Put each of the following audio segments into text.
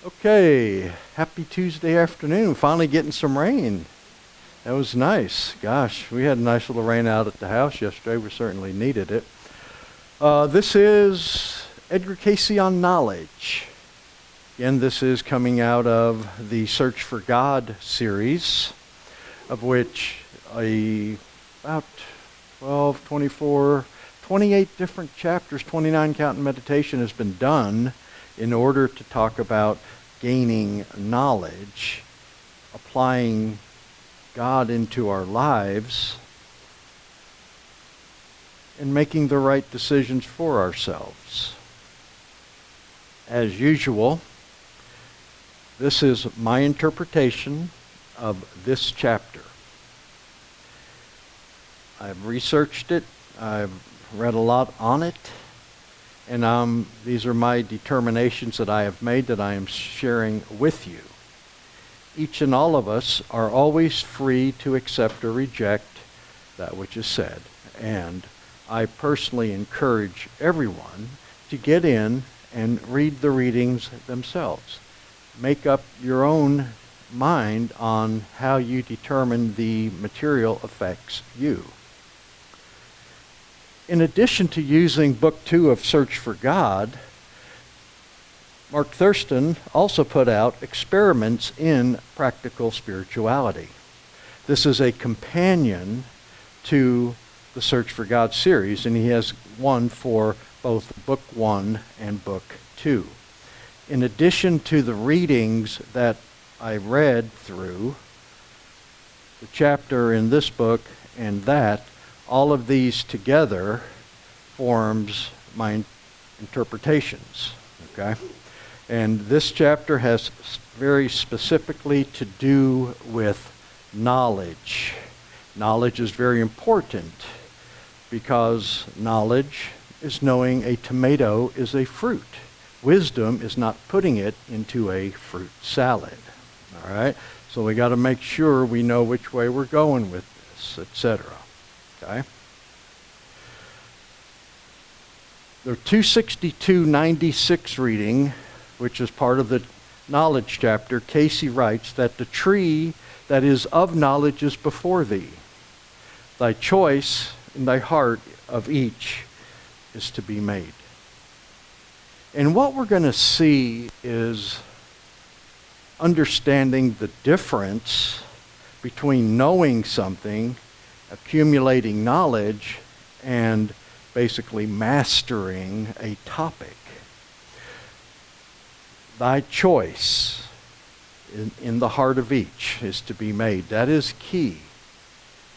Okay, happy Tuesday afternoon. Finally getting some rain. That was nice. Gosh, we had a nice little rain out at the house yesterday. We certainly needed it. This is Edgar Cayce on knowledge. Again, this is coming out of the Search for God series, of which about 12, 24, 28 different chapters, 29 counting meditation has been done in order to talk about gaining knowledge, applying God into our lives, and making the right decisions for ourselves. As usual, this is my interpretation of this chapter. I've researched it, I've read a lot on it, and these are my determinations that I have made that I am sharing with you. Each and all of us are always free to accept or reject that which is said. And I personally encourage everyone to get in and read the readings themselves. Make up your own mind on how you determine the material affects you. In addition to using Book 2 of Search for God, Mark Thurston also put out Experiments in Practical Spirituality. This is a companion to the Search for God series, and he has one for both Book 1 and Book 2. In addition to the readings that I read through, the chapter in this book and that, all of these together forms my interpretations, okay? And this chapter has very specifically to do with knowledge. Knowledge is very important because knowledge is knowing a tomato is a fruit. Wisdom is not putting it into a fruit salad, all right? So we got to make sure we know which way we're going with this, etc. Okay? The 262.96 reading, which is part of the knowledge chapter, Cayce writes that the tree that is of knowledge is before thee. Thy choice in thy heart of each is to be made. And what we're going to see is understanding the difference between knowing something, accumulating knowledge, and basically mastering a topic. Thy choice in the heart of each is to be made. That is key,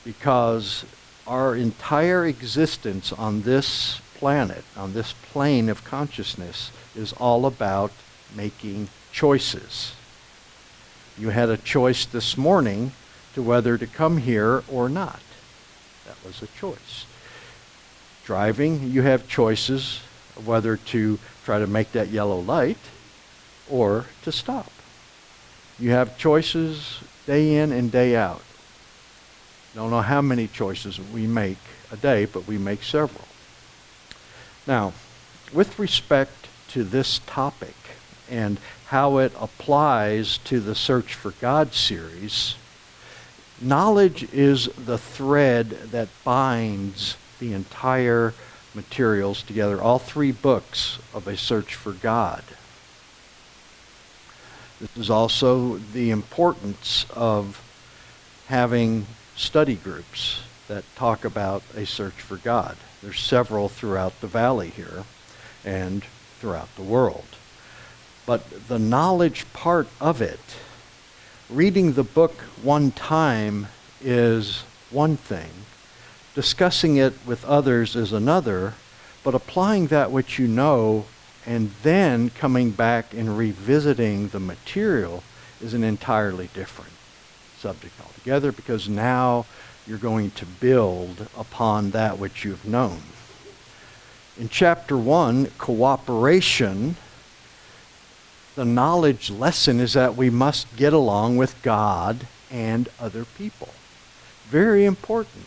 because our entire existence on this planet, on this plane of consciousness, is all about making choices. You had a choice this morning to whether to come here or not. That was a choice. Driving, you have choices of whether to try to make that yellow light or to stop. You have choices day in and day out. Don't know how many choices we make a day, but we make several. Now, with respect to this topic and how it applies to the Search for God series, knowledge is the thread that binds the entire materials together, all three books of A Search for God. This is also the importance of having study groups that talk about A Search for God. There's several throughout the valley here and throughout the world. But the knowledge part of it, reading the book one time is one thing. Discussing it with others is another, but applying that which you know and then coming back and revisiting the material is an entirely different subject altogether, because now you're going to build upon that which you've known. In chapter 1, cooperation, the knowledge lesson is that we must get along with God and other people. Very important.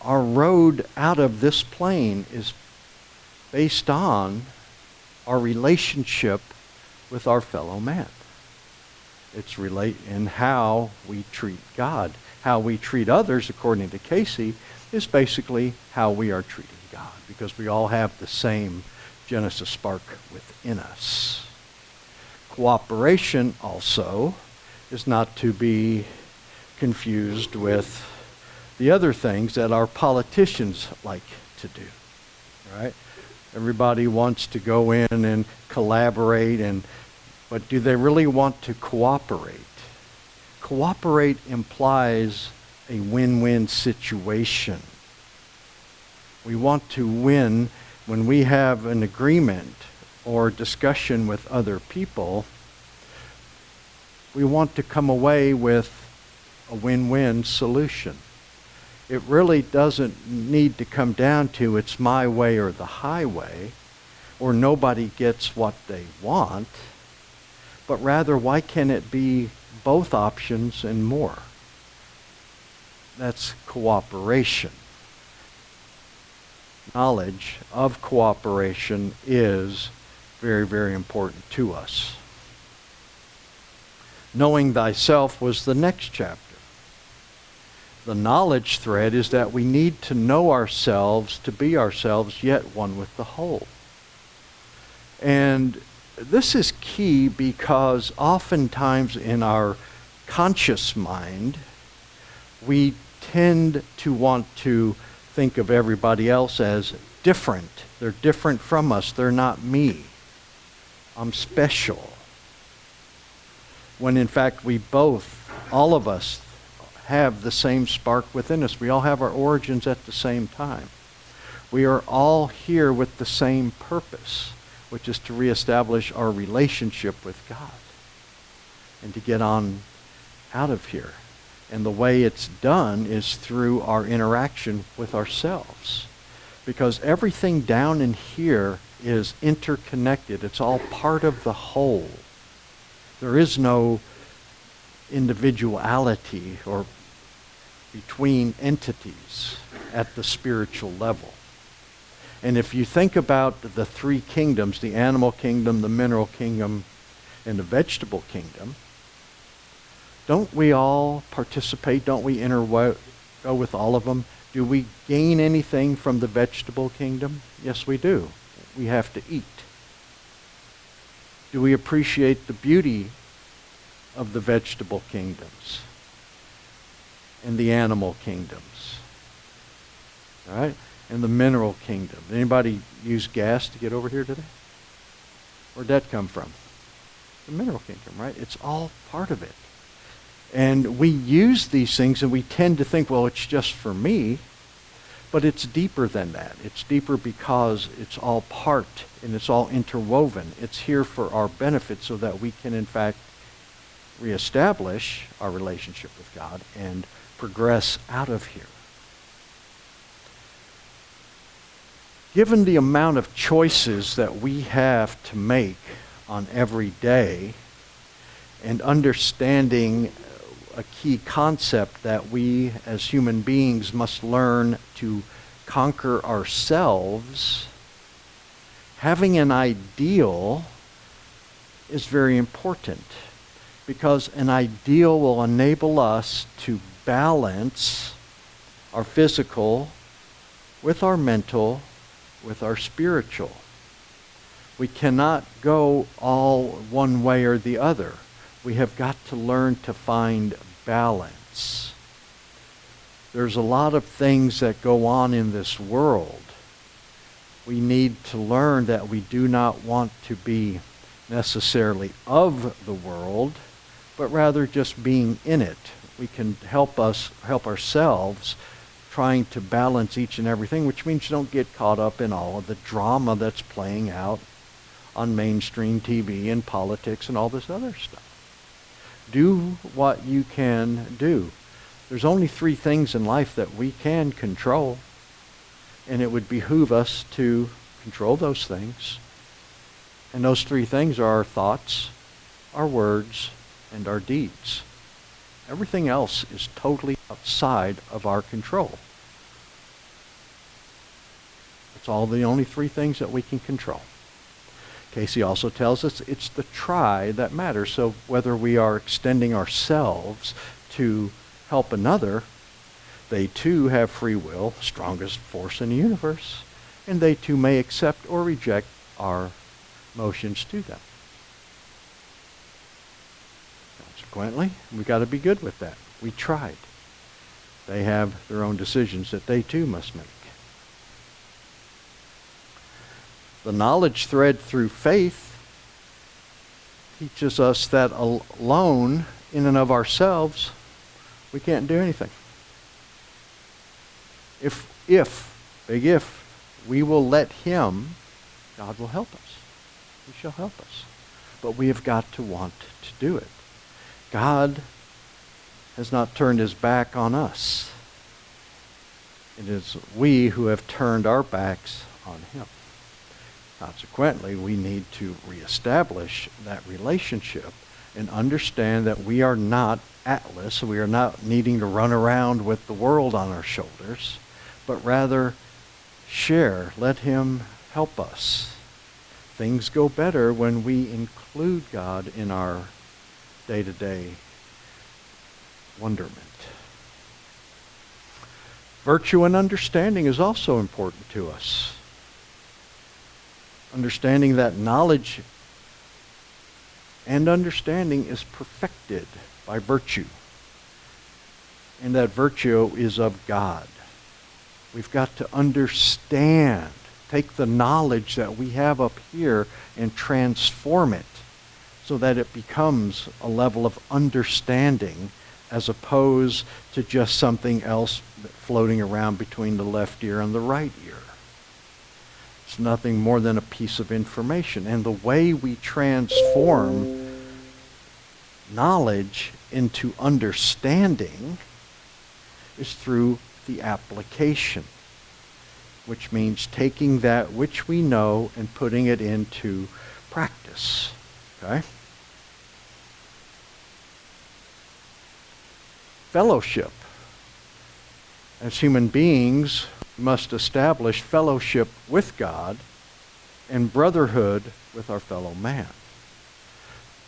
Our road out of this plane is based on our relationship with our fellow man. It's in how we treat God. How we treat others, according to Cayce, is basically how we are treating God, because we all have the same Genesis spark within us. Cooperation also is not to be confused with the other things that our politicians like to do, right? Everybody wants to go in and collaborate, but do they really want to cooperate? Cooperate implies a win-win situation. We want to win when we have an agreement or discussion with other people. We want to come away with a win-win solution. It really doesn't need to come down to it's my way or the highway, or nobody gets what they want, but rather why can't it be both options and more? That's cooperation. Knowledge of cooperation is very, very important to us. Knowing thyself was the next chapter. The knowledge thread is that we need to know ourselves to be ourselves, yet one with the whole. And this is key because oftentimes in our conscious mind, we tend to want to think of everybody else as different. They're different from us. They're not me. I'm special. When in fact we both, all of us, have the same spark within us. We all have our origins at the same time. We are all here with the same purpose, which is to reestablish our relationship with God and to get on out of here. And the way it's done is through our interaction with ourselves. Because everything down in here is interconnected. It's all part of the whole. There is no individuality or between entities at the spiritual level. And if you think about the three kingdoms, the animal kingdom, the mineral kingdom, and the vegetable kingdom, don't we all participate? Don't we go with all of them? Do we gain anything from the vegetable kingdom? Yes, we do. We have to eat. Do we appreciate the beauty of the vegetable kingdoms and the animal kingdoms? All right? And the mineral kingdom. Anybody use gas to get over here today? Where'd that come from? The mineral kingdom, right? It's all part of it. And we use these things and we tend to think, well, it's just for me. But it's deeper than that. It's deeper because it's all part and it's all interwoven. It's here for our benefit so that we can, in fact, reestablish our relationship with God and progress out of here. Given the amount of choices that we have to make on every day, and understanding a key concept that we as human beings must learn to conquer ourselves, having an ideal is very important, because an ideal will enable us to balance our physical with our mental, with our spiritual. We cannot go all one way or the other. We have got to learn to find balance. There's a lot of things that go on in this world. We need to learn that we do not want to be necessarily of the world, but rather just being in it. We can help ourselves trying to balance each and everything, which means you don't get caught up in all of the drama that's playing out on mainstream TV and politics and all this other stuff. Do what you can do. There's only 3 things in life that we can control, and it would behoove us to control those things. And those 3 things are our thoughts, our words, and our deeds. Everything else is totally outside of our control. It's all the only 3 things that we can control. Cayce also tells us it's the try that matters. So whether we are extending ourselves to help another, they too have free will, strongest force in the universe, and they too may accept or reject our motions to them. Consequently, we got to be good with that. We tried. They have their own decisions that they too must make. The knowledge thread through faith teaches us that alone, in and of ourselves, we can't do anything. Big if, we will let him, God will help us. He shall help us. But we have got to want to do it. God has not turned his back on us. It is we who have turned our backs on him. Consequently, we need to reestablish that relationship and understand that we are not Atlas. We are not needing to run around with the world on our shoulders, but rather share. Let him help us. Things go better when we include God in our day-to-day wonderment. Virtue and understanding is also important to us. Understanding that knowledge and understanding is perfected by virtue. And that virtue is of God. We've got to understand, take the knowledge that we have up here and transform it so that it becomes a level of understanding as opposed to just something else floating around between the left ear and the right ear. It's nothing more than a piece of information. And the way we transform knowledge into understanding is through the application, which means taking that which we know and putting it into practice. Okay? Fellowship. As human beings, we must establish fellowship with God and brotherhood with our fellow man.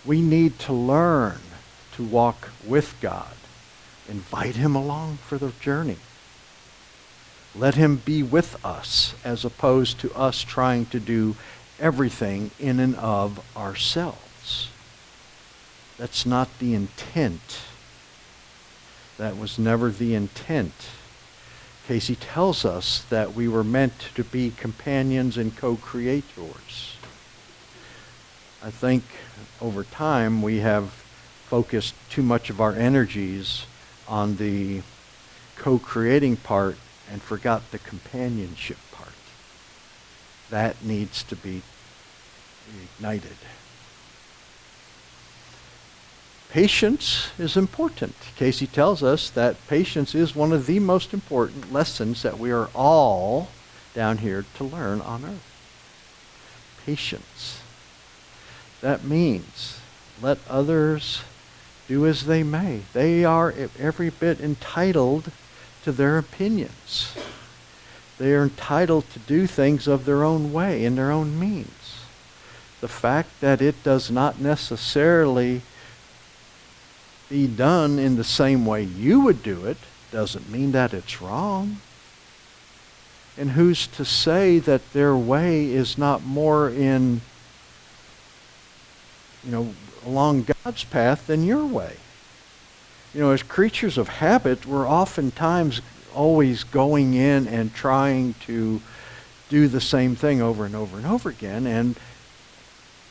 We need to learn to walk with God. Invite him along for the journey. Let him be with us as opposed to us trying to do everything in and of ourselves. That's not the intent. That was never the intent. Cayce tells us that we were meant to be companions and co-creators. I think over time we have focused too much of our energies on the co-creating part and forgot the companionship part. That needs to be ignited. Patience is important. Cayce tells us that patience is one of the most important lessons that we are all down here to learn on earth. Patience. That means let others do as they may. They are every bit entitled to their opinions. They are entitled to do things of their own way, in their own means. The fact that it does not necessarily be done in the same way you would do it doesn't mean that it's wrong. And who's to say that their way is not more in, along God's path than your way? As creatures of habit, we're oftentimes always going in and trying to do the same thing over and over and over again. And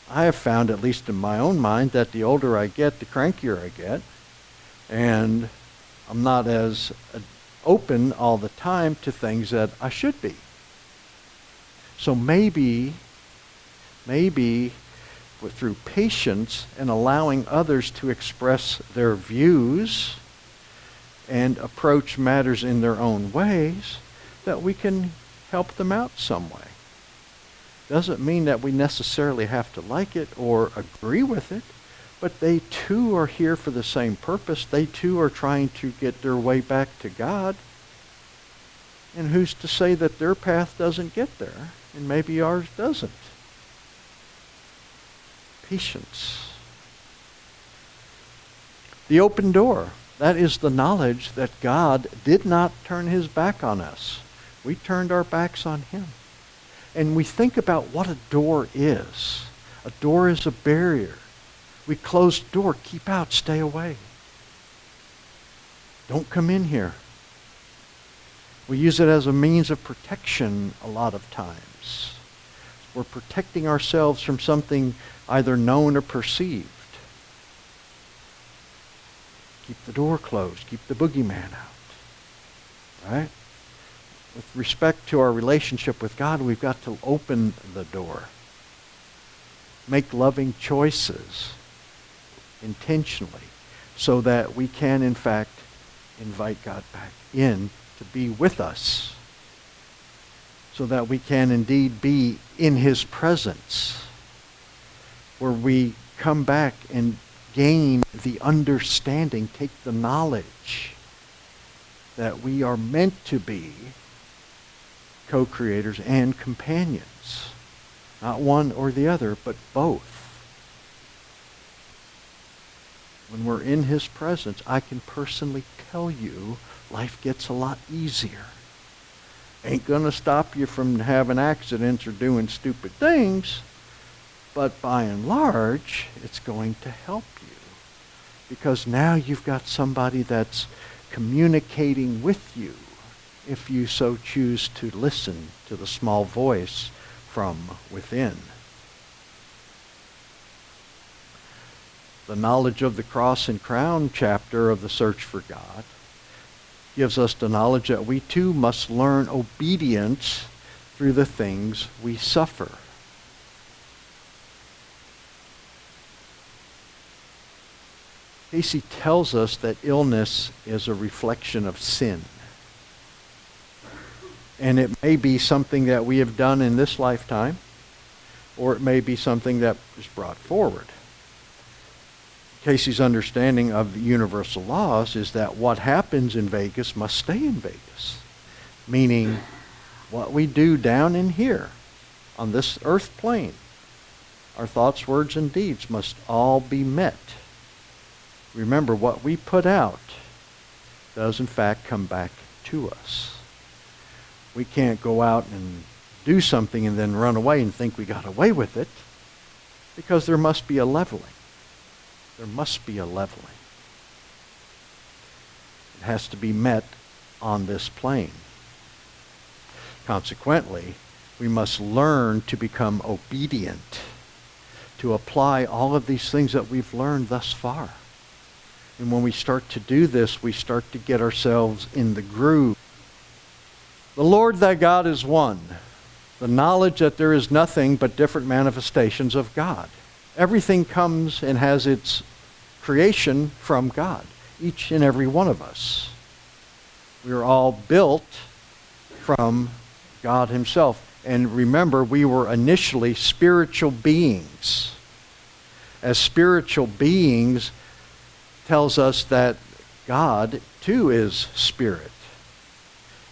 I have found, at least in my own mind, that the older I get, the crankier I get. And I'm not as open all the time to things that I should be. So maybe through patience and allowing others to express their views and approach matters in their own ways, that we can help them out some way. Doesn't mean that we necessarily have to like it or agree with it, but they too are here for the same purpose. They too are trying to get their way back to God. And who's to say that their path doesn't get there, and maybe ours doesn't? patience. The open door, that is the knowledge that God did not turn his back on us. We turned our backs on him. And we think about what a door is. A door is a barrier. We close the door, keep out, stay away. Don't come in here. We use it as a means of protection a lot of times. We're protecting ourselves from something either known or perceived. Keep the door closed. Keep the boogeyman out. Right? With respect to our relationship with God, we've got to open the door. Make loving choices intentionally so that we can, in fact, invite God back in to be with us. So that we can indeed be in his presence, where we come back and gain the understanding, take the knowledge that we are meant to be co-creators and companions. Not one or the other, but both. When we're in his presence, I can personally tell you life gets a lot easier. Ain't going to stop you from having accidents or doing stupid things, but by and large, it's going to help you. Because now you've got somebody that's communicating with you, if you so choose to listen to the small voice from within. The knowledge of the cross and crown chapter of the Search for God gives us the knowledge that we too must learn obedience through the things we suffer. Cayce tells us that illness is a reflection of sin. And it may be something that we have done in this lifetime, or it may be something that is brought forward. Cayce's understanding of the universal laws is that what happens in Vegas must stay in Vegas. Meaning, what we do down in here, on this earth plane, our thoughts, words, and deeds must all be met. Remember, what we put out does in fact come back to us. We can't go out and do something and then run away and think we got away with it, because there must be a leveling. There must be a leveling. It has to be met on this plane. Consequently, we must learn to become obedient, to apply all of these things that we've learned thus far. And when we start to do this, we start to get ourselves in the groove. The Lord thy God is one. The knowledge that there is nothing but different manifestations of God. Everything comes and has its creation from God, each and every one of us. We are all built from God himself. And remember, we were initially spiritual beings. As spiritual beings tells us that God too is spirit.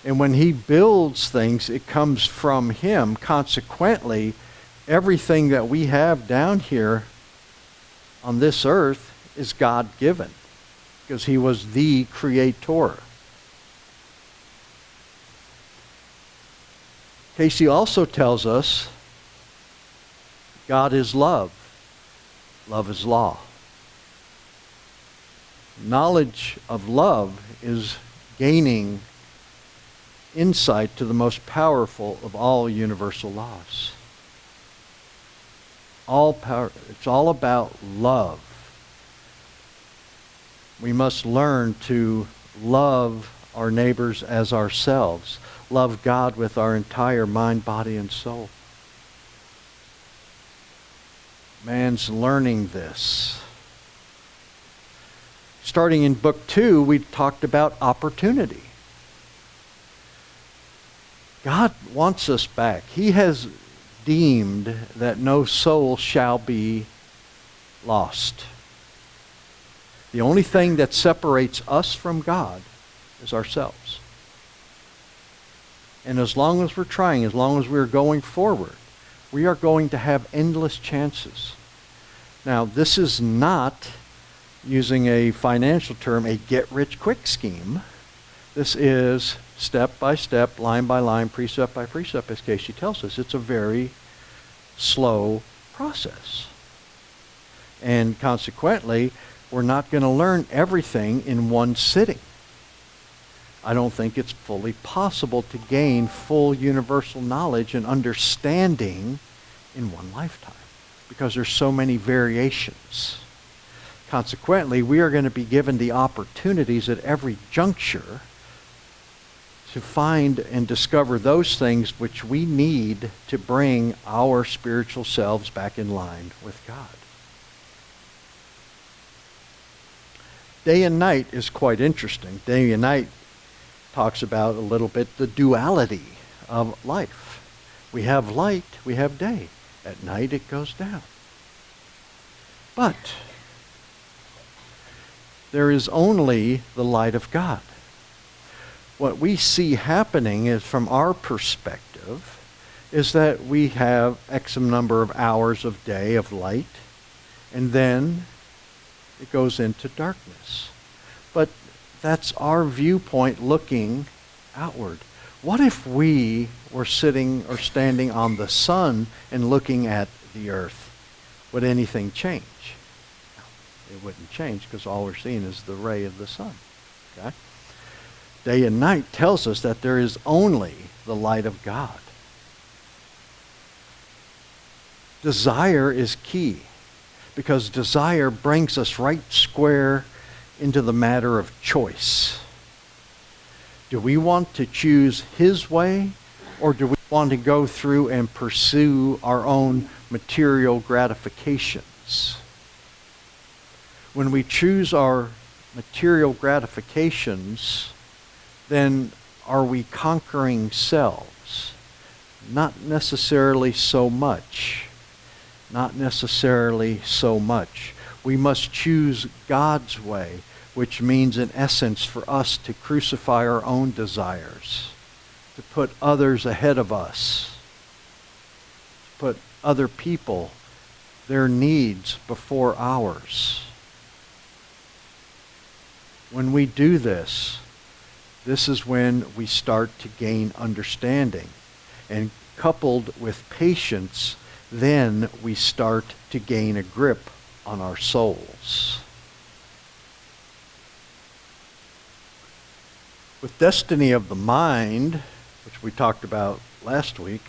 And when he builds things, it comes from him. Consequently, everything that we have down here on this earth is God-given, because he was the creator. Cayce also tells us God is love. Love is law. Knowledge of love is gaining insight to the most powerful of all universal laws. It's all about love. We must learn to love our neighbors as ourselves. Love God with our entire mind, body, and soul. Man's learning this. Starting in book 2, we talked about opportunity. God wants us back. He has deemed that no soul shall be lost. The only thing that separates us from God is ourselves. And as long as we're trying, as long as we're going forward, we are going to have endless chances. Now, this is not, using a financial term, a get-rich-quick scheme. This is step by step, line by line, precept by precept, as Cayce tells us. It's a very slow process. And consequently, we're not going to learn everything in one sitting. I don't think it's fully possible to gain full universal knowledge and understanding in one lifetime, because there's so many variations. Consequently, we are going to be given the opportunities at every juncture to find and discover those things which we need to bring our spiritual selves back in line with God. Day and night is quite interesting. Day and night talks about a little bit the duality of life. We have light, we have day. At night it goes down. But there is only the light of God. What we see happening is, from our perspective, is that we have X number of hours of day of light, and then it goes into darkness. But that's our viewpoint looking outward. What if we were sitting or standing on the sun and looking at the earth? Would anything change? No, it wouldn't change, because all we're seeing is the ray of the sun. Okay? Day and night tells us that there is only the light of God. Desire is key, because desire brings us right square into the matter of choice. Do we want to choose His way, or do we want to go through and pursue our own material gratifications? When we choose our material gratifications, then are we conquering selves? Not necessarily so much. Not necessarily so much. We must choose God's way, which means, in essence, for us to crucify our own desires, to put others ahead of us, to put other people, their needs before ours. When we do this, this is when we start to gain understanding. And coupled with patience, then we start to gain a grip on our souls. With destiny of the mind, which we talked about last week,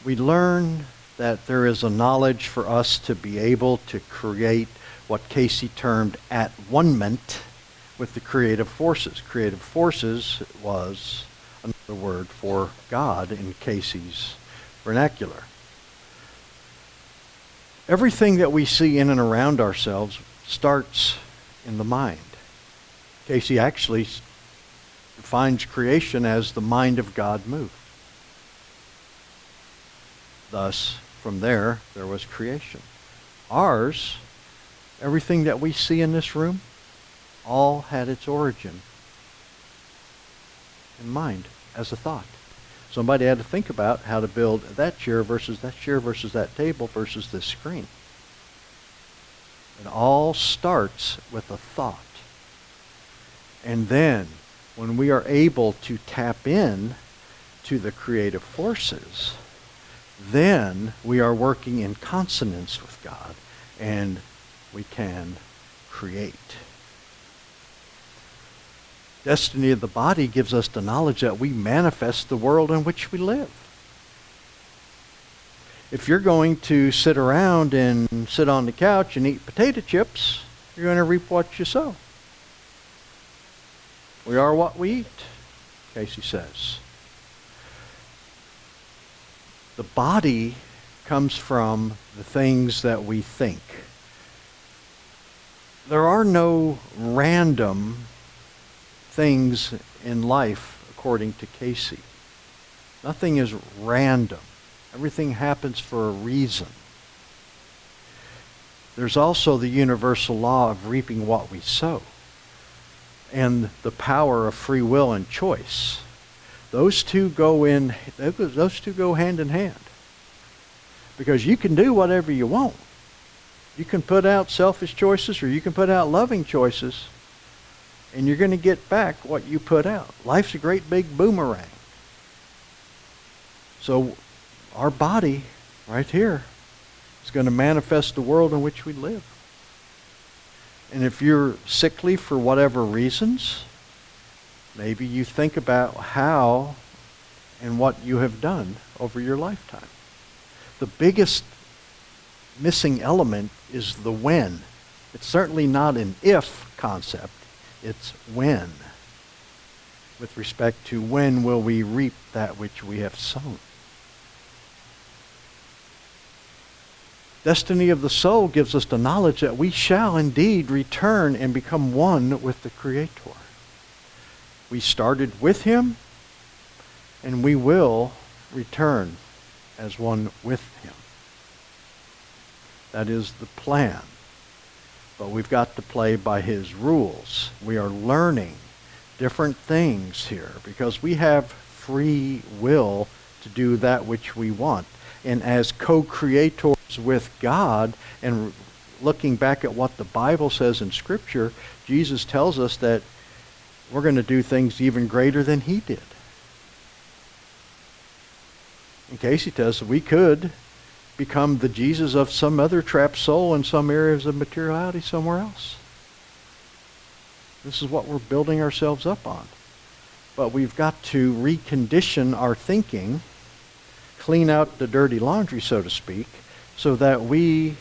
we learn that there is a knowledge for us to be able to create what Cayce termed at one-ment with the creative forces. Creative forces was another word for God in Cayce's vernacular. Everything that we see in and around ourselves starts in the mind. Cayce actually defines creation as the mind of God moved. Thus, from there was creation. Ours, everything that we see in this room, all had its origin in mind as a thought. Somebody had to think about how to build that chair versus that table versus this screen. It all starts with a thought. And then, when we are able to tap in to the creative forces, then we are working in consonance with God, and we can create. Destiny of the body gives us the knowledge that we manifest the world in which we live. If you're going to sit around and sit on the couch and eat potato chips, you're going to reap what you sow. We are what we eat, Cayce says. The body comes from the things that we think. There are no random things in life, according to Cayce. Nothing is random. Everything happens for a reason. There's also the universal law of reaping what we sow, and the power of free will and choice. Those two go hand in hand. Because you can do whatever you want, You can put out selfish choices or you can put out loving choices, and you're going to get back what you put out. Life's a great big boomerang. So our body right here is going to manifest the world in which we live. And if you're sickly for whatever reasons, maybe you think about how and what you have done over your lifetime. The biggest missing element is the when. It's certainly not an if concept. It's when. With respect to when will we reap that which we have sown. Destiny of the soul gives us the knowledge that we shall indeed return and become one with the Creator. We started with Him, and we will return as one with Him. That is the plan. But we've got to play by His rules. We are learning different things here because we have free will to do that which we want. And as co-creators with God, and looking back at what the Bible says in Scripture, Jesus tells us that we're going to do things even greater than He did. And Cayce tells us we could become the Jesus of some other trapped soul in some areas of materiality somewhere else. This is what we're building ourselves up on. But we've got to recondition our thinking, clean out the dirty laundry, so to speak, so that we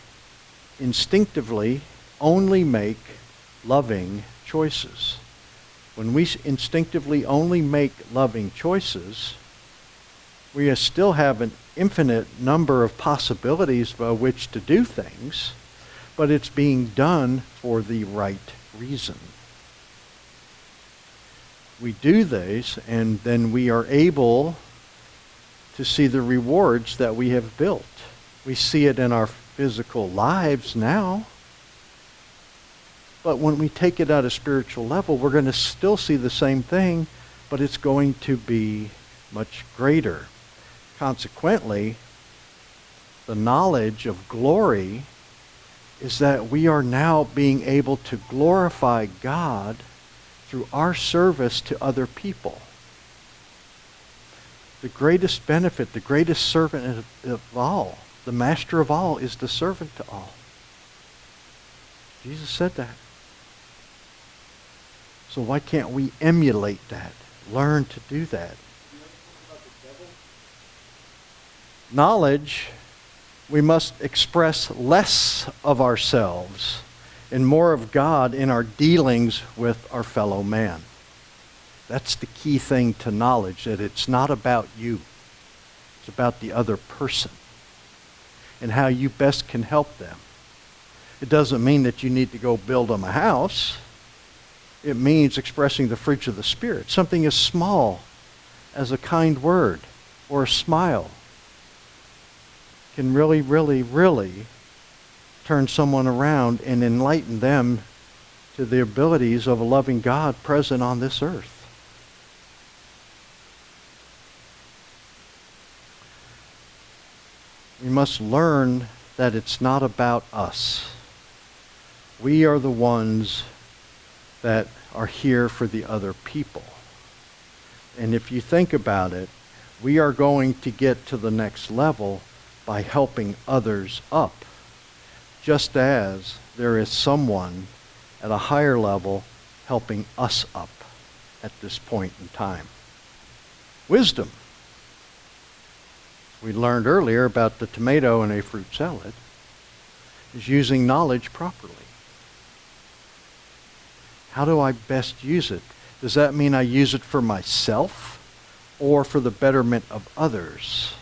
instinctively only make loving choices. When we instinctively only make loving choices, we still have an infinite number of possibilities by which to do things, but it's being done for the right reason. We do these, and then we are able to see the rewards that we have built. We see it in our physical lives now, but when we take it at a spiritual level, we're going to still see the same thing, but it's going to be much greater. Consequently, the knowledge of glory is that we are now being able to glorify God through our service to other people. The greatest benefit, the greatest servant of all, the master of all, is the servant to all. Jesus said that. So why can't we emulate that? Learn to do that. Knowledge, we must express less of ourselves and more of God in our dealings with our fellow man. That's the key thing to knowledge, that it's not about you. It's about the other person and how you best can help them. It doesn't mean that you need to go build them a house. It means expressing the fruits of the Spirit. Something as small as a kind word or a smile can really, really, really turn someone around and enlighten them to the abilities of a loving God present on this earth. We must learn that it's not about us. We are the ones that are here for the other people. And if you think about it, we are going to get to the next level by helping others up, just as there is someone at a higher level helping us up at this point in time. Wisdom. We learned earlier about the tomato in a fruit salad, is using knowledge properly. How do I best use it? Does that mean I use it for myself or for the betterment of others?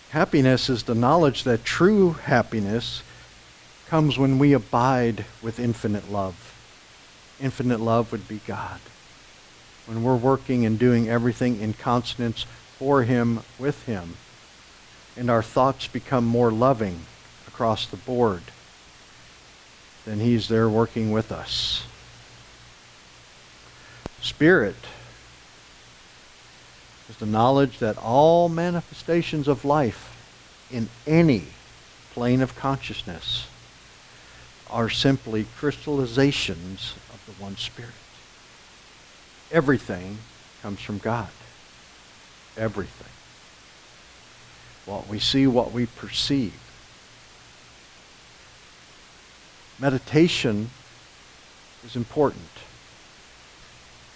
Happiness is the knowledge that true happiness comes when we abide with infinite love. Infinite love would be God. When we're working and doing everything in consonance for Him, with Him, and our thoughts become more loving across the board, then He's there working with us. Spirit is the knowledge that all manifestations of life in any plane of consciousness are simply crystallizations of the one Spirit. Everything comes from God. Everything. What we see, what we perceive. Meditation is important.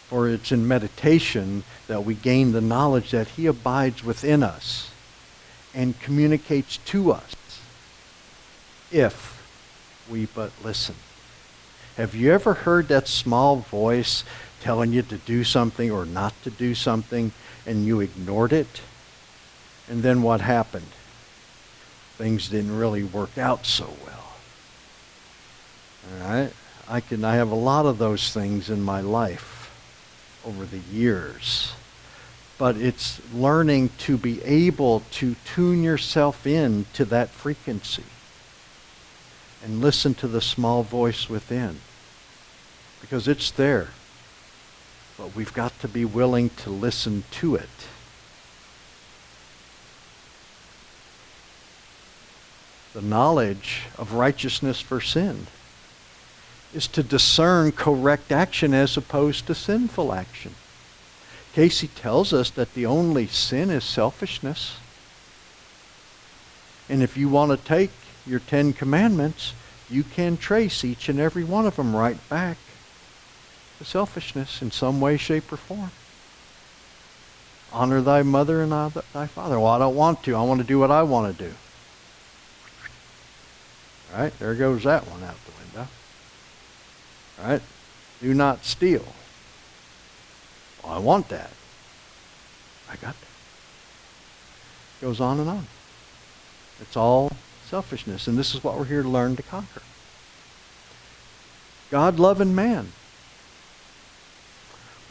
For it's in meditation that we gain the knowledge that He abides within us and communicates to us if we but listen. Have you ever heard that small voice telling you to do something or not to do something and you ignored it? And then what happened? Things didn't really work out so well. All right? I have a lot of those things in my life over the years. But it's learning to be able to tune yourself in to that frequency and listen to the small voice within. Because it's there. But we've got to be willing to listen to it. The knowledge of righteousness for sin is to discern correct action as opposed to sinful action. Cayce tells us that the only sin is selfishness. And if you want to take your 10 Commandments, you can trace each and every one of them right back to selfishness in some way, shape, or form. Honor thy mother and thy father. Well, I don't want to. I want to do what I want to do. All right, there goes that one out the window. All right, do not steal. Well, I want that. I got that. Goes on and on. It's all selfishness, and this is what we're here to learn to conquer. God, love, and man.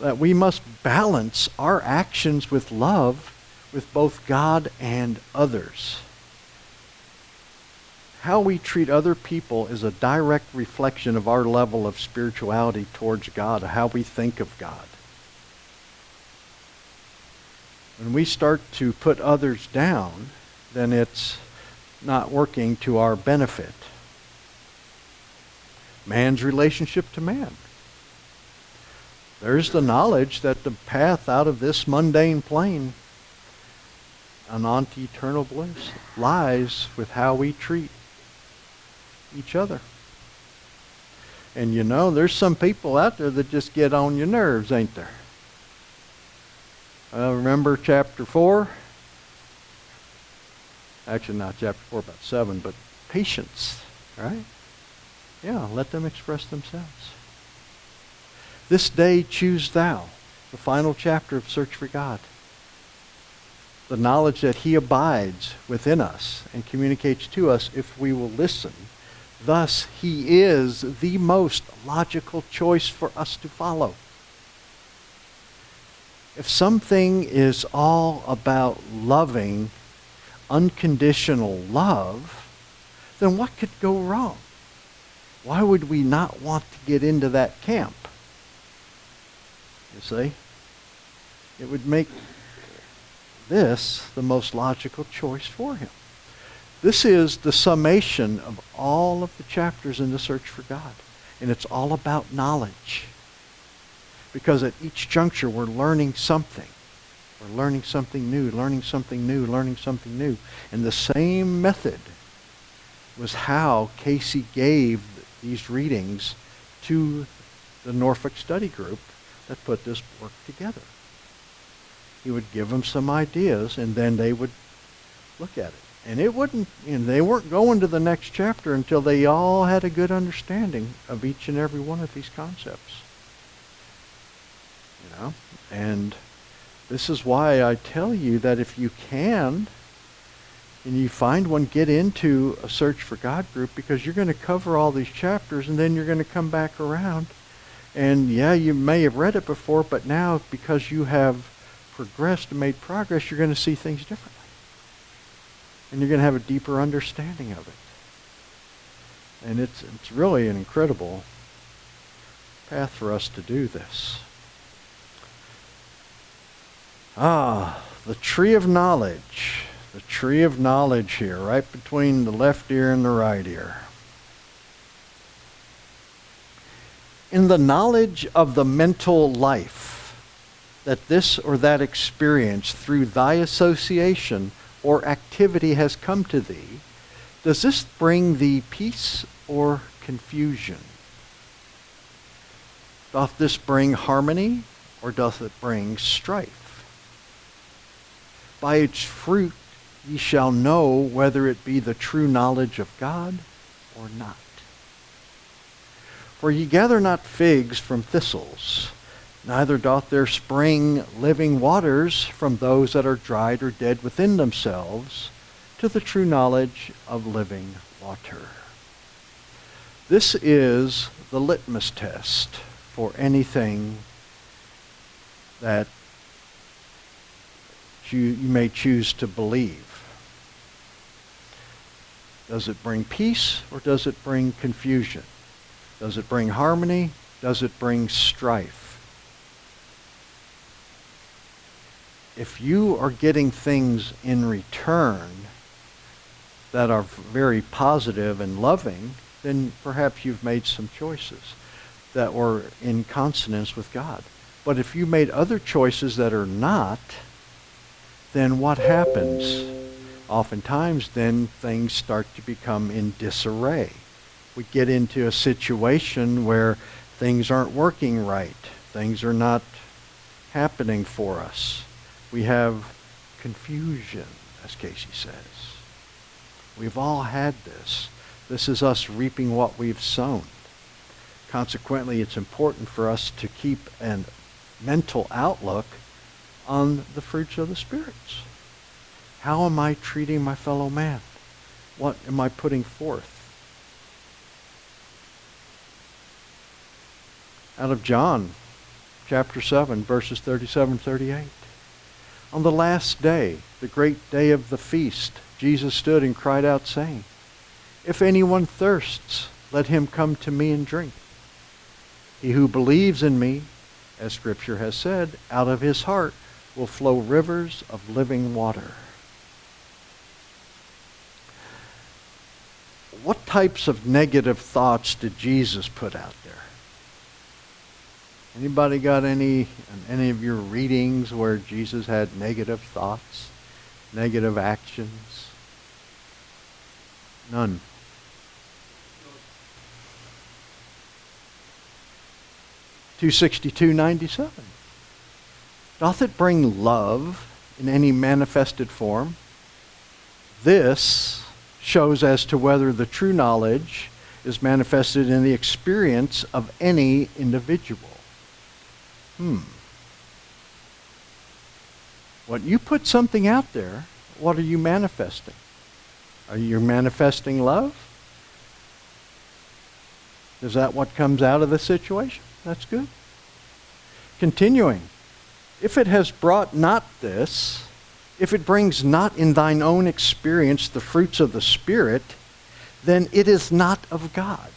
That we must balance our actions with love with both God and others. How we treat other people is a direct reflection of our level of spirituality towards God, how we think of God. When we start to put others down, then it's not working to our benefit. Man's relationship to man. There's the knowledge that the path out of this mundane plane and onto eternal bliss lies with how we treat each other. And you know, there's some people out there that just get on your nerves, ain't there? Remember chapter 4? Actually, not chapter 4, about 7, but patience, right? Yeah, let them express themselves. This day choose thou, the final chapter of Search for God. The knowledge that He abides within us and communicates to us if we will listen. Thus, He is the most logical choice for us to follow. If something is all about loving, unconditional love, then what could go wrong? Why would we not want to get into that camp? You see? It would make this the most logical choice for Him. This is the summation of all of the chapters in the Search for God. And it's all about knowledge. Because at each juncture we're learning something. We're learning something new, learning something new, learning something new. And the same method was how Cayce gave these readings to the Norfolk study group that put this work together. He would give them some ideas and then they would look at it. And it wouldn't, they weren't going to the next chapter until they all had a good understanding of each and every one of these concepts. You know? And this is why I tell you that if you can, and you find one, get into a Search for God group, because you're going to cover all these chapters and then you're going to come back around. And yeah, you may have read it before, but now because you have progressed and made progress, you're going to see things differently. And you're going to have a deeper understanding of it. And it's really an incredible path for us to do this. The tree of knowledge. The tree of knowledge here, right between the left ear and the right ear. In the knowledge of the mental life, that this or that experience through thy association or activity has come to thee, does this bring thee peace or confusion? Doth this bring harmony, or doth it bring strife? By its fruit ye shall know whether it be the true knowledge of God or not. For ye gather not figs from thistles, neither doth there spring living waters from those that are dried or dead within themselves, to the true knowledge of living water. This is the litmus test for anything that you may choose to believe. Does it bring peace or does it bring confusion? Does it bring harmony? Does it bring strife? If you are getting things in return that are very positive and loving, then perhaps you've made some choices that were in consonance with God. But if you made other choices that are not, then what happens? Oftentimes, then things start to become in disarray. We get into a situation where things aren't working right. Things are not happening for us. We have confusion, as Cayce says. We've all had this. This is us reaping what we've sown. Consequently, it's important for us to keep a mental outlook on the fruits of the spirits. How am I treating my fellow man? What am I putting forth? Out of John, chapter 7, verses 37-38. On the last day, the great day of the feast, Jesus stood and cried out, saying, If anyone thirsts, let him come to me and drink. He who believes in me, as Scripture has said, out of his heart will flow rivers of living water. What types of negative thoughts did Jesus put out there? Anybody got any of your readings where Jesus had negative thoughts, negative actions? None. (262:97). Doth it bring love in any manifested form? This shows as to whether the true knowledge is manifested in the experience of any individual. When you put something out there, what are you manifesting? Are you manifesting love? Is that what comes out of the situation? That's good. Continuing. If it has brought not this, if it brings not in thine own experience the fruits of the Spirit, then it is not of God.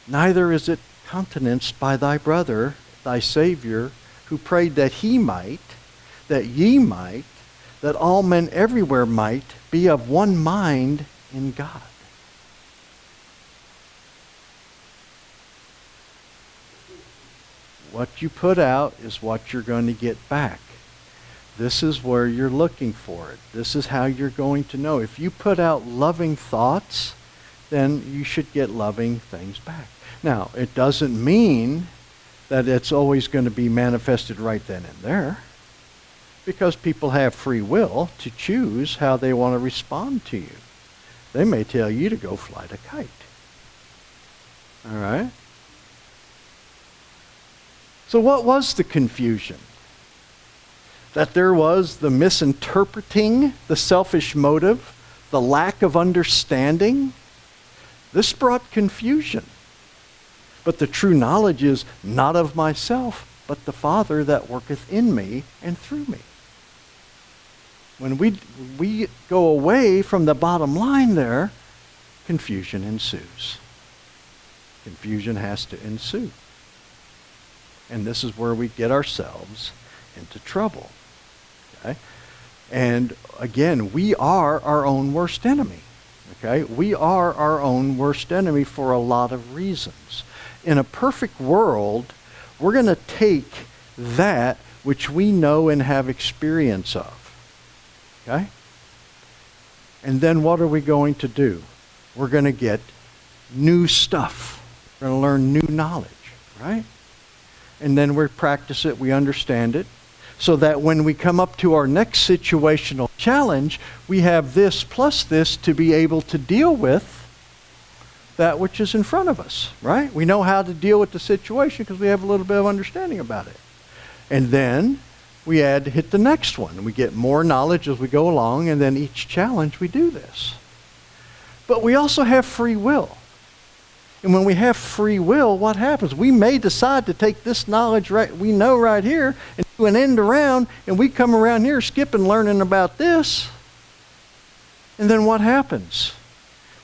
Neither is it countenanced by thy brother, thy Savior, who prayed that he might, that ye might, that all men everywhere might be of one mind in God. What you put out is what you're going to get back. This is where you're looking for it. This is how you're going to know. If you put out loving thoughts, then you should get loving things back. Now, it doesn't mean that it's always going to be manifested right then and there, because people have free will to choose how they want to respond to you. They may tell you to go fly a kite. All right? So what was the confusion? That there was the misinterpreting, the selfish motive, the lack of understanding. This brought confusion. But the true knowledge is not of myself, but the Father that worketh in me and through me. When we go away from the bottom line there, confusion ensues. Confusion has to ensue. And this is where we get ourselves into trouble. Okay? And again, we are our own worst enemy. Okay? We are our own worst enemy for a lot of reasons. In a perfect world, we're going to take that which we know and have experience of. Okay? And then what are we going to do? We're going to get new stuff. We're going to learn new knowledge, right? And then we practice it, we understand it, so that when we come up to our next situational challenge, we have this plus this to be able to deal with that which is in front of us, right? We know how to deal with the situation because we have a little bit of understanding about it. And then we hit the next one. We get more knowledge as we go along, and then each challenge we do this. But we also have free will. And when we have free will, what happens? We may decide to take this knowledge we know right here and do an end around, and we come around here skipping learning about this. And then what happens?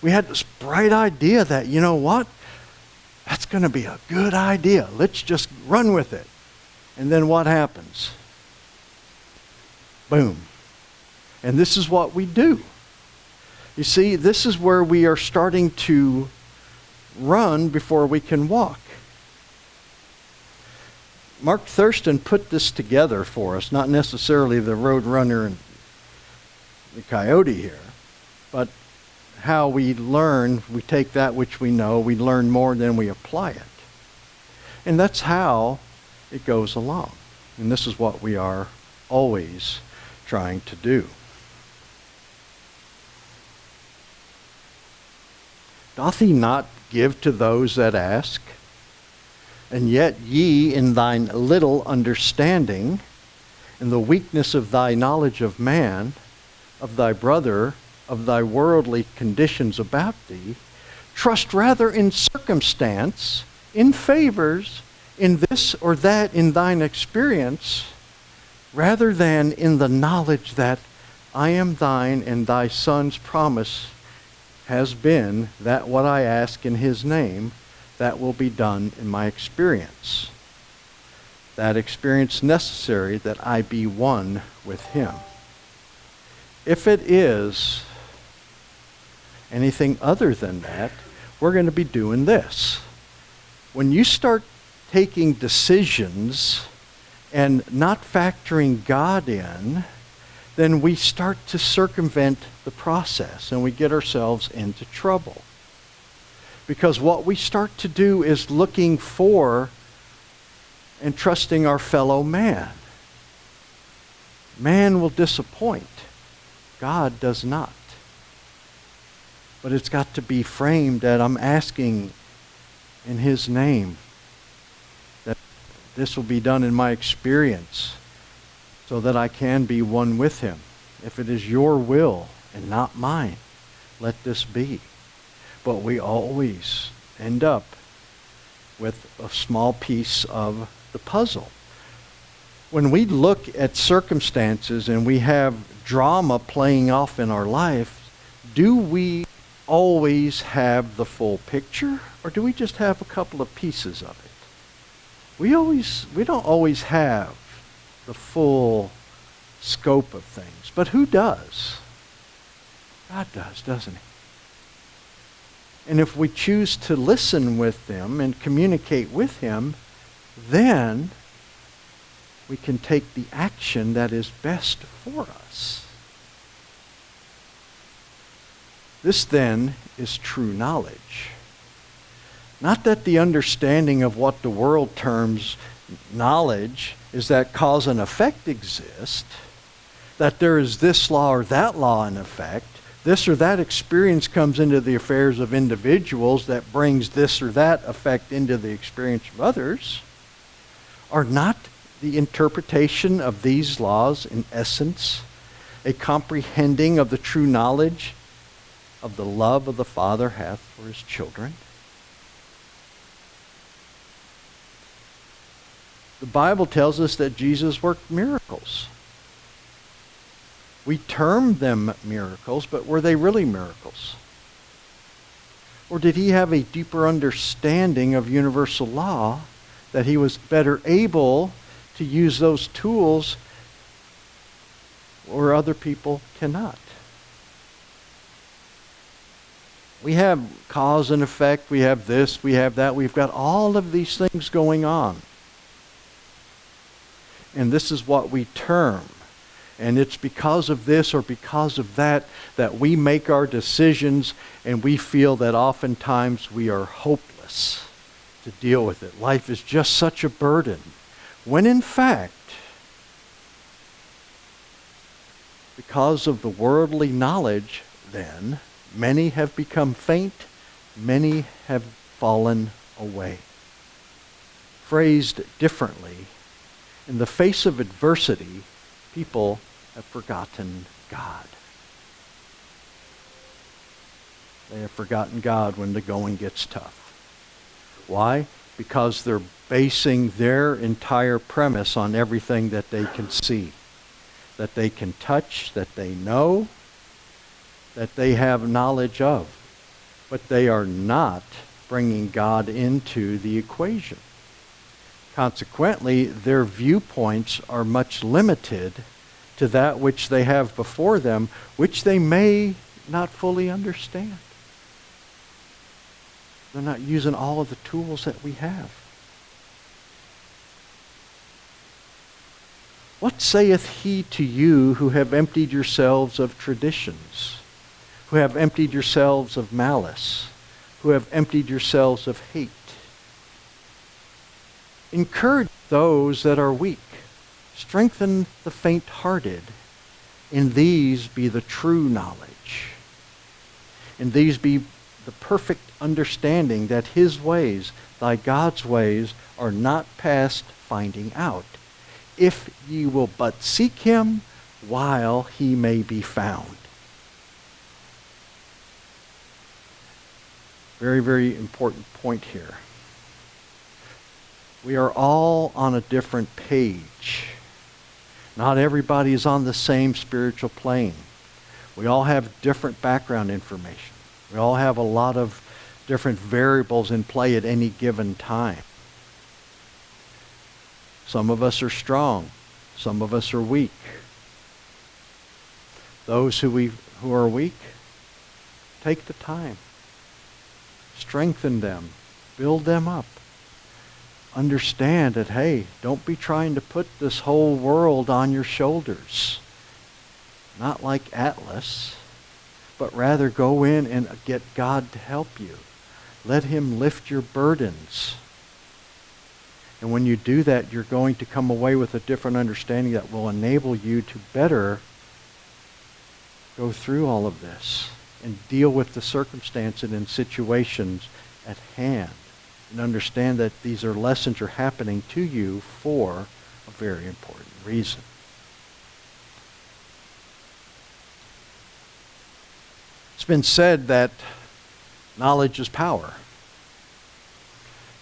We had this bright idea that, you know what? That's going to be a good idea. Let's just run with it. And then what happens? Boom. And this is what we do. You see, this is where we are starting to run before we can walk. Mark Thurston put this together for us, not necessarily the road runner and the coyote here, but how we learn, we take that which we know, we learn more, and then we apply it. And that's how it goes along. And this is what we are always trying to do. Doth he not give to those that ask? And yet ye in thine little understanding, in the weakness of thy knowledge of man, of thy brother, of thy worldly conditions about thee, trust rather in circumstance, in favors, in this or that in thine experience, rather than in the knowledge that I am thine and thy son's promise has been that what I ask in his name, that will be done in my experience. That experience necessary that I be one with him. If it is anything other than that, we're going to be doing this. When you start taking decisions and not factoring God in, then we start to circumvent the process and we get ourselves into trouble. Because what we start to do is looking for and trusting our fellow man. Man will disappoint. God does not. But it's got to be framed that I'm asking in his name that this will be done in my experience so that I can be one with him. If it is your will and not mine, let this be. But we always end up with a small piece of the puzzle. When we look at circumstances and we have drama playing off in our life, do we always have the full picture, or do we just have a couple of pieces of it? We don't always have the full scope of things. But who does? God does, doesn't he? And if we choose to listen with them and communicate with him, then we can take the action that is best for us. This then is true knowledge. Not that the understanding of what the world terms knowledge is that cause and effect exist, that there is this law or that law in effect, this or that experience comes into the affairs of individuals that brings this or that effect into the experience of others, are not the interpretation of these laws in essence a comprehending of the true knowledge of the love of the Father hath for his children? The Bible tells us that Jesus worked miracles. We term them miracles, but were they really miracles? Or did he have a deeper understanding of universal law that he was better able to use those tools where other people cannot. We have cause and effect, we have this, we have that, we've got all of these things going on. And this is what we term. And it's because of this or because of that that we make our decisions, and we feel that oftentimes we are hopeless to deal with it. Life is just such a burden. When in fact, because of the worldly knowledge, then, many have become faint, many have fallen away. Phrased differently, in the face of adversity, people have forgotten God. They have forgotten God when the going gets tough. Why? Because they're basing their entire premise on everything that they can see, that they can touch, that they know, that they have knowledge of. But they are not bringing God into the equation. Consequently, their viewpoints are much limited to that which they have before them, which they may not fully understand. They're not using all of the tools that we have. What saith he to you who have emptied yourselves of traditions, who have emptied yourselves of malice, who have emptied yourselves of hate? Encourage those that are weak. Strengthen the faint-hearted. In these be the true knowledge. In these be the perfect understanding that his ways, thy God's ways, are not past finding out, if ye will but seek him while he may be found. Very, very important point here. We are all on a different page. Not everybody is on the same spiritual plane. We all have different background information. We all have a lot of different variables in play at any given time. Some of us are strong. Some of us are weak. Those who are weak, take the time. Strengthen them. Build them up. Understand that, hey, don't be trying to put this whole world on your shoulders. Not like Atlas, but rather go in and get God to help you. Let him lift your burdens. And when you do that, you're going to come away with a different understanding that will enable you to better go through all of this and deal with the circumstances and situations at hand. And understand that these are lessons are happening to you for a very important reason. It's been said that knowledge is power.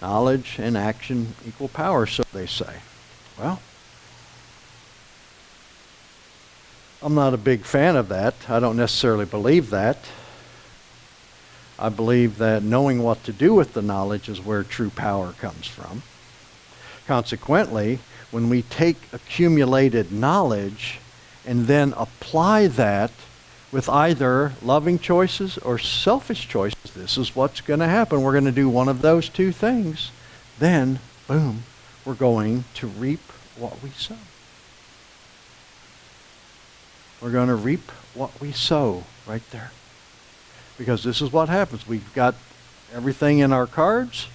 Knowledge and action equal power, so they say. Well, I'm not a big fan of that. I don't necessarily believe that. I believe that knowing what to do with the knowledge is where true power comes from. Consequently, when we take accumulated knowledge and then apply that with either loving choices or selfish choices, this is what's going to happen. We're going to do one of those two things. Then, boom, we're going to reap what we sow. We're going to reap what we sow right there. Because this is what happens. We've got everything in our cards.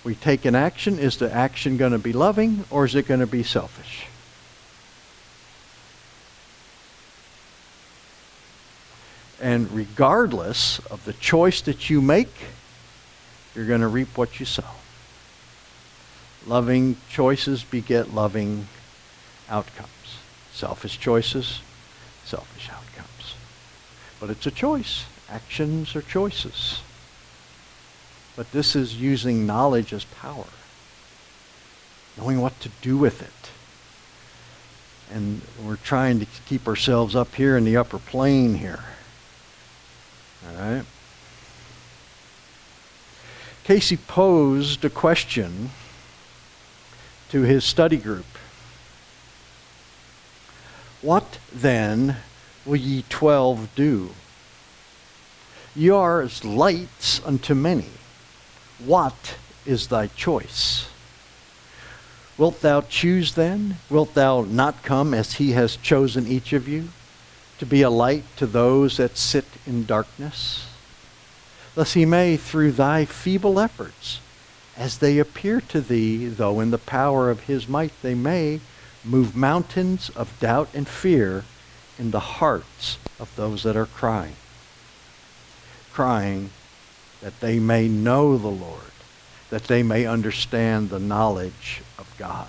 We take an action. Is the action going to be loving or is it going to be selfish? And regardless of the choice that you make, you're going to reap what you sow. Loving choices beget loving outcomes. Selfish choices, selfish outcomes. But it's a choice. Actions are choices. But this is using knowledge as power. Knowing what to do with it. And we're trying to keep ourselves up here in the upper plane here. All right? Cayce posed a question to his study group. What then will ye 12 do? Ye are as lights unto many. What is thy choice? Wilt thou choose then? Wilt thou not come as he has chosen each of you, to be a light to those that sit in darkness? Thus he may, through thy feeble efforts, as they appear to thee, though in the power of his might they may, move mountains of doubt and fear in the hearts of those that are crying. Crying that they may know the Lord, that they may understand the knowledge of God.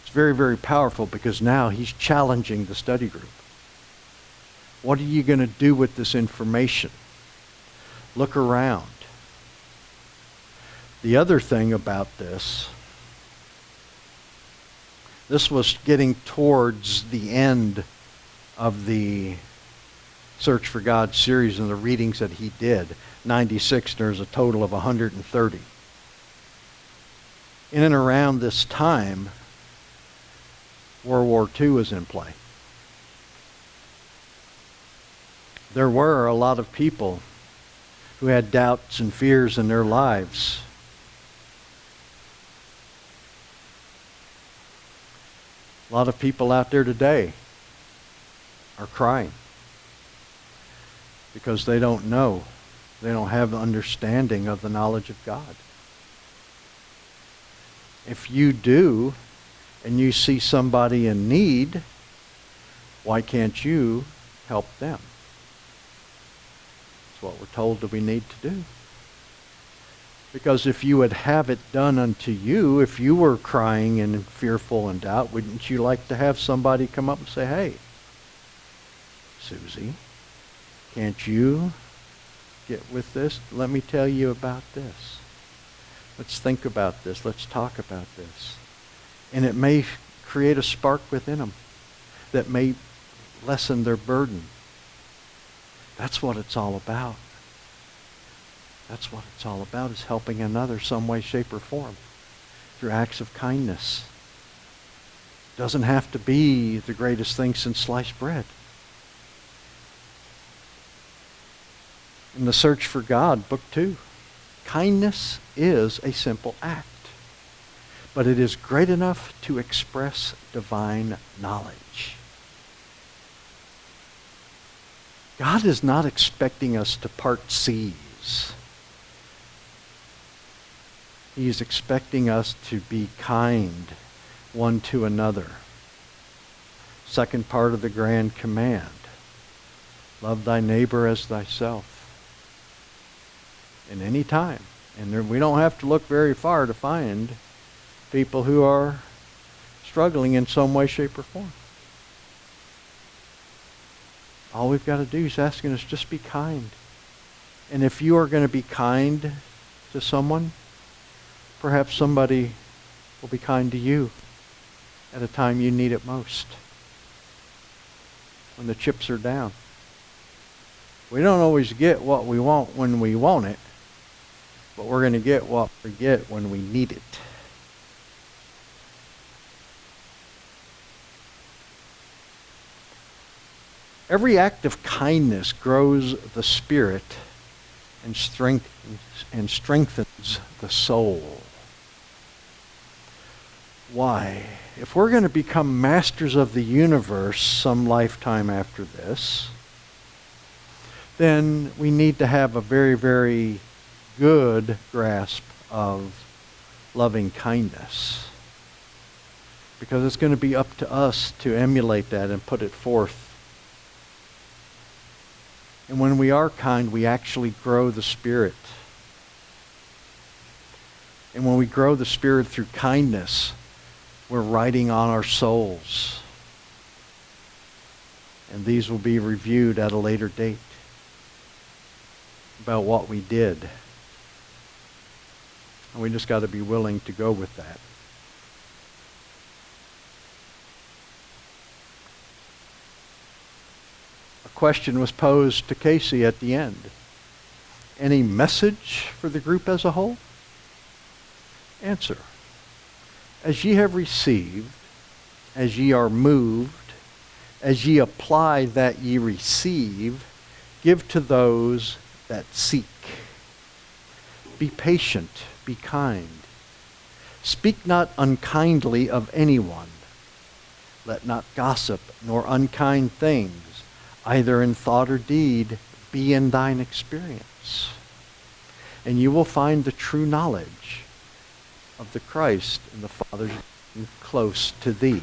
It's very, very powerful because now he's challenging the study group. What are you going to do with this information? Look around. The other thing about this was getting towards the end of the Search for God series and the readings that he did. 96, there's a total of 130. In and around this time, World War II was in play. There were a lot of people who had doubts and fears in their lives. A lot of people out there today are crying because they don't know. They don't have the understanding of the knowledge of God. If you do, and you see somebody in need, why can't you help them? That's what we're told that we need to do. Because if you would have it done unto you, if you were crying and fearful and doubt, wouldn't you like to have somebody come up and say, hey, Susie, can't you get with this? Let me tell you about this. Let's think about this. Let's talk about this. And it may create a spark within them that may lessen their burden. That's what it's all about. That's what it's all about, is helping another some way, shape, or form through acts of kindness. Doesn't have to be the greatest thing since sliced bread. In the Search for God, Book 2, kindness is a simple act, but it is great enough to express divine knowledge. God is not expecting us to part seas. He is expecting us to be kind one to another. Second part of the grand command, love thy neighbor as thyself. In any time. And we don't have to look very far to find people who are struggling in some way, shape, or form. All we've got to do is asking us, just be kind. And if you are going to be kind to someone, perhaps somebody will be kind to you at a time you need it most. When the chips are down. We don't always get what we want when we want it, but we're going to get what we get when we need it. Every act of kindness grows the spirit and strengthens the soul. Why? If we're going to become masters of the universe some lifetime after this, then we need to have a very, very good grasp of loving kindness. Because it's going to be up to us to emulate that and put it forth. And when we are kind, we actually grow the Spirit. And when we grow the Spirit through kindness, we're writing on our souls. And these will be reviewed at a later date about what we did. And we just got to be willing to go with that. A question was posed to Cayce at the end. Any message for the group as a whole? Answer. As ye have received, as ye are moved, as ye apply that ye receive, give to those that seek. Be patient, be kind. Speak not unkindly of anyone. Let not gossip nor unkind things, either in thought or deed, be in thine experience. And you will find the true knowledge of the Christ and the Father close to thee.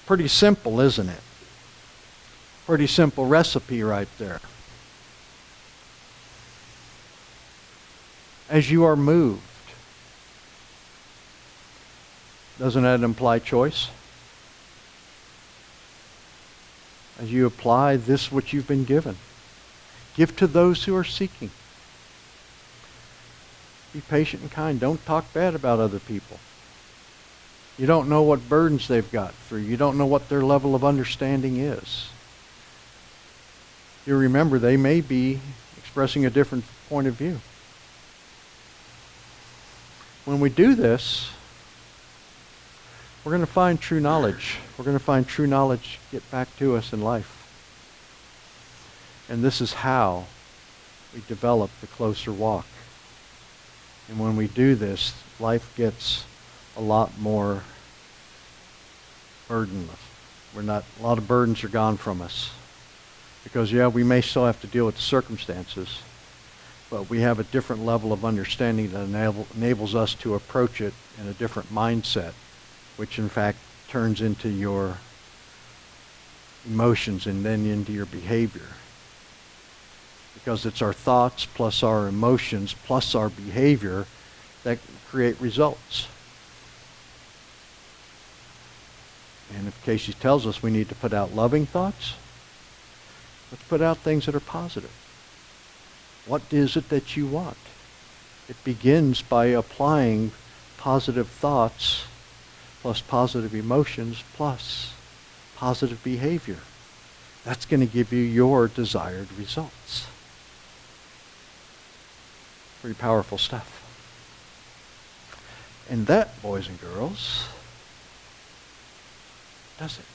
Pretty simple, isn't it? Pretty simple recipe right there. As you are moved. Doesn't that imply choice? As you apply this which you've been given. Give to those who are seeking. Be patient and kind. Don't talk bad about other people. You don't know what burdens they've got through. You don't know what their level of understanding is. You remember they may be expressing a different point of view. When we do this, we're going to find true knowledge. We're going to find true knowledge get back to us in life. And this is how we develop the closer walk. And when we do this, life gets a lot more burdenless. A lot of burdens are gone from us. Because, we may still have to deal with the circumstances, but we have a different level of understanding that enables us to approach it in a different mindset, which in fact turns into your emotions and then into your behavior. Because it's our thoughts plus our emotions plus our behavior that create results. And if Cayce tells us we need to put out loving thoughts, let's put out things that are positive. What is it that you want? It begins by applying positive thoughts plus positive emotions plus positive behavior. That's going to give you your desired results. Pretty powerful stuff. And that, boys and girls, does it.